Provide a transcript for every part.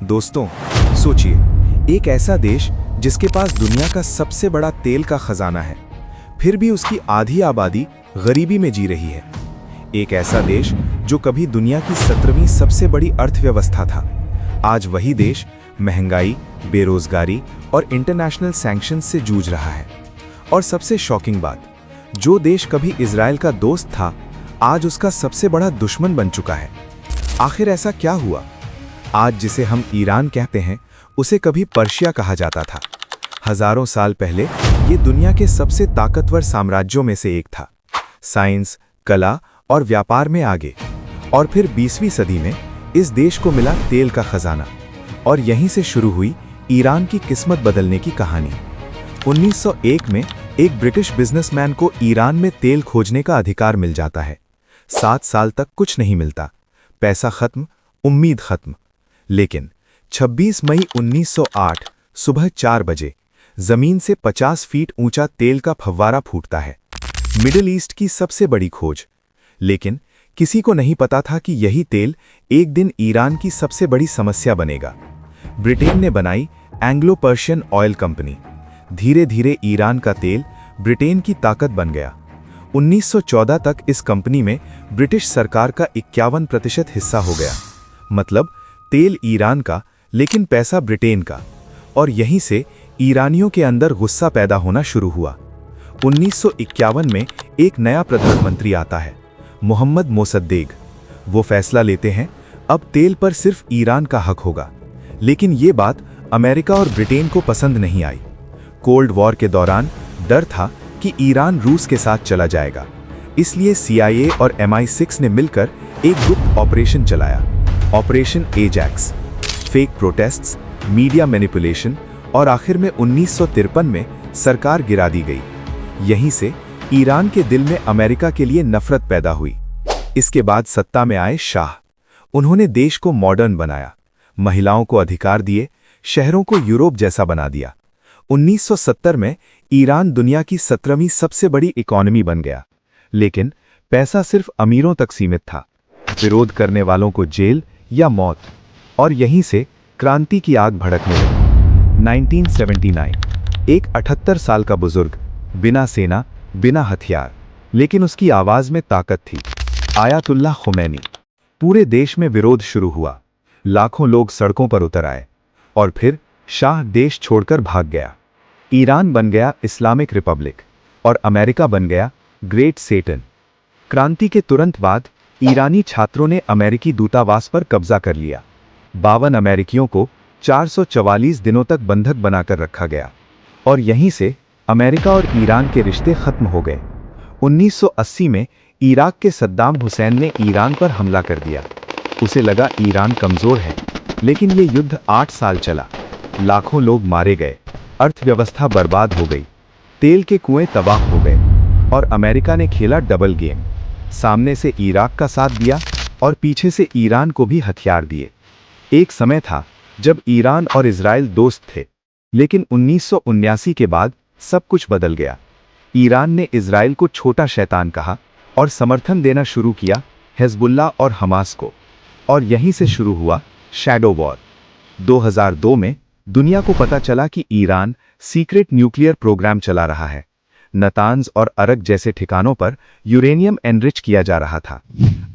दोस्तों, सोचिए, एक ऐसा देश जिसके पास दुनिया का सबसे बड़ा तेल का खजाना है, फिर भी उसकी आधी आबादी गरीबी में जी रही है। एक ऐसा देश जो कभी दुनिया की 17वीं सबसे बड़ी अर्थव्यवस्था था, आज वही देश महंगाई, बेरोजगारी और इंटरनेशनल सैंक्शंस से जूझ रहा है। और सबसे शॉकिंग बात, जो देश कभी इजराइल का दोस्त था, आज उसका सबसे बड़ा दुश्मन बन चुका है। आखिर ऐसा क्या हुआ? आज जिसे हम ईरान कहते हैं, उसे कभी पर्शिया कहा जाता था। हजारों साल पहले ये दुनिया के सबसे ताकतवर साम्राज्यों में से एक था, साइंस, कला और व्यापार में आगे। और फिर 20वीं सदी में इस देश को मिला तेल का खजाना, और यहीं से शुरू हुई ईरान की किस्मत बदलने की कहानी। 1901 में एक ब्रिटिश बिजनेसमैन को ईरान में तेल खोजने का अधिकार मिल जाता है। 7 साल तक कुछ नहीं मिलता, पैसा खत्म, उम्मीद खत्म। लेकिन 26 मई 1908 सुबह 4 बजे जमीन से 50 फीट ऊंचा तेल का फव्वारा फूटता है। मिडिल ईस्ट की सबसे बड़ी खोज। लेकिन किसी को नहीं पता था कि यही तेल एक दिन ईरान की सबसे बड़ी समस्या बनेगा। ब्रिटेन ने बनाई एंग्लो पर्शियन ऑयल कंपनी। धीरे धीरे ईरान का तेल ब्रिटेन की ताकत बन गया। 1914 तक इस कंपनी में ब्रिटिश सरकार का 51% हिस्सा हो गया। मतलब तेल ईरान का, लेकिन पैसा ब्रिटेन का। और यहीं से ईरानियों के अंदर गुस्सा पैदा होना शुरू हुआ। 1951 में एक नया प्रधानमंत्री आता है, मोहम्मद मोसद्देक। वो फैसला लेते हैं, अब तेल पर सिर्फ ईरान का हक होगा। लेकिन ये बात अमेरिका और ब्रिटेन को पसंद नहीं आई। कोल्ड वॉर के दौरान डर था कि ईरान रूस के साथ चला जाएगा, इसलिए CIA और MI6 ने मिलकर एक गुप्त ऑपरेशन चलाया, operation Ajax. Fake protests, media manipulation और आखिर में 1953 में सरकार गिरा दी गई। यहीं से ईरान के दिल में अमेरिका के लिए नफरत पैदा हुई। इसके बाद सत्ता में आए शाह। उन्होंने देश को मॉडर्न बनाया, महिलाओं को अधिकार दिए, शहरों को यूरोप जैसा बना दिया। 1970 में ईरान दुनिया की 17वीं सबसे बड़ी इकोनॉमी बन गया। लेकिन पैसा सिर्फ अमीरों तक सीमित था, विरोध करने वालों को जेल या मौत। और यहीं से क्रांति की आग भड़कने लगी। 1979, एक 78 साल का बुजुर्ग, बिना सेना, बिना हथियार, लेकिन उसकी आवाज में ताकत थी, आयतुल्लाह खुमैनी। पूरे देश में विरोध शुरू हुआ, लाखों लोग सड़कों पर उतर आए। और फिर शाह देश छोड़कर भाग गया। ईरान बन गया इस्लामिक रिपब्लिक और अमेरिका बन गया ग्रेट सेटन। क्रांति के तुरंत बाद ईरानी छात्रों ने अमेरिकी दूतावास पर कब्जा कर लिया। 52 अमेरिकियों को 444 दिनों तक बंधक बनाकर रखा गया। और यहीं से अमेरिका और ईरान के रिश्ते खत्म हो गए। 1980 में इराक के सद्दाम हुसैन ने ईरान पर हमला कर दिया। उसे लगा ईरान कमजोर है, लेकिन ये युद्ध 8 साल चला। लाखों लोग मारे गए, अर्थव्यवस्था बर्बाद हो गई, तेल के कुएं तबाह हो गए। और अमेरिका ने खेला डबल गेम, सामने से इराक का साथ दिया और पीछे से ईरान को भी हथियार दिए। एक समय था जब ईरान और इजराइल दोस्त थे, लेकिन 1979 के बाद सब कुछ बदल गया। ईरान ने इजराइल को छोटा शैतान कहा और समर्थन देना शुरू किया हिजबुल्लाह और हमास को। और यहीं से शुरू हुआ शैडो वॉर। 2002 में दुनिया को पता चला कि ईरान सीक्रेट न्यूक्लियर प्रोग्राम चला रहा है। नतांज और अरक जैसे ठिकानों पर यूरेनियम एनरिच किया जा रहा था।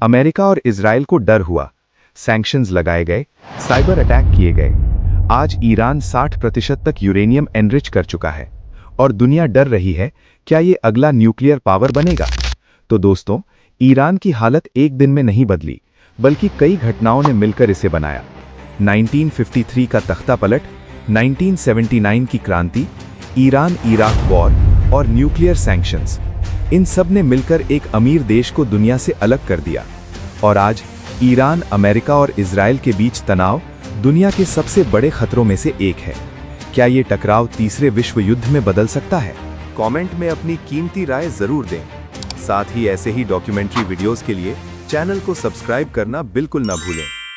अमेरिका और इजराइल को डर हुआ, सैंक्शंस लगाए गए, साइबर अटैक किए गए। आज ईरान 60% तक यूरेनियम एनरिच कर चुका है और दुनिया डर रही है, क्या ये अगला न्यूक्लियर पावर बनेगा? तो दोस्तों, ईरान की हालत एक दिन में नहीं बदली, बल्कि कई घटनाओं ने मिलकर इसे बनाया। 1953 का तख्ता पलट, 1979 की क्रांति, ईरान इराक वॉर और न्यूक्लियर सैंक्शंस, इन सब ने मिलकर एक अमीर देश को दुनिया से अलग कर दिया। और आज ईरान, अमेरिका और इजराइल के बीच तनाव दुनिया के सबसे बड़े खतरों में से एक है। क्या ये टकराव तीसरे विश्व युद्ध में बदल सकता है? कमेंट में अपनी कीमती राय जरूर दें। साथ ही ऐसे ही डॉक्यूमेंट्री वीडियोस के लिए चैनल को सब्सक्राइब करना बिल्कुल ना भूलें।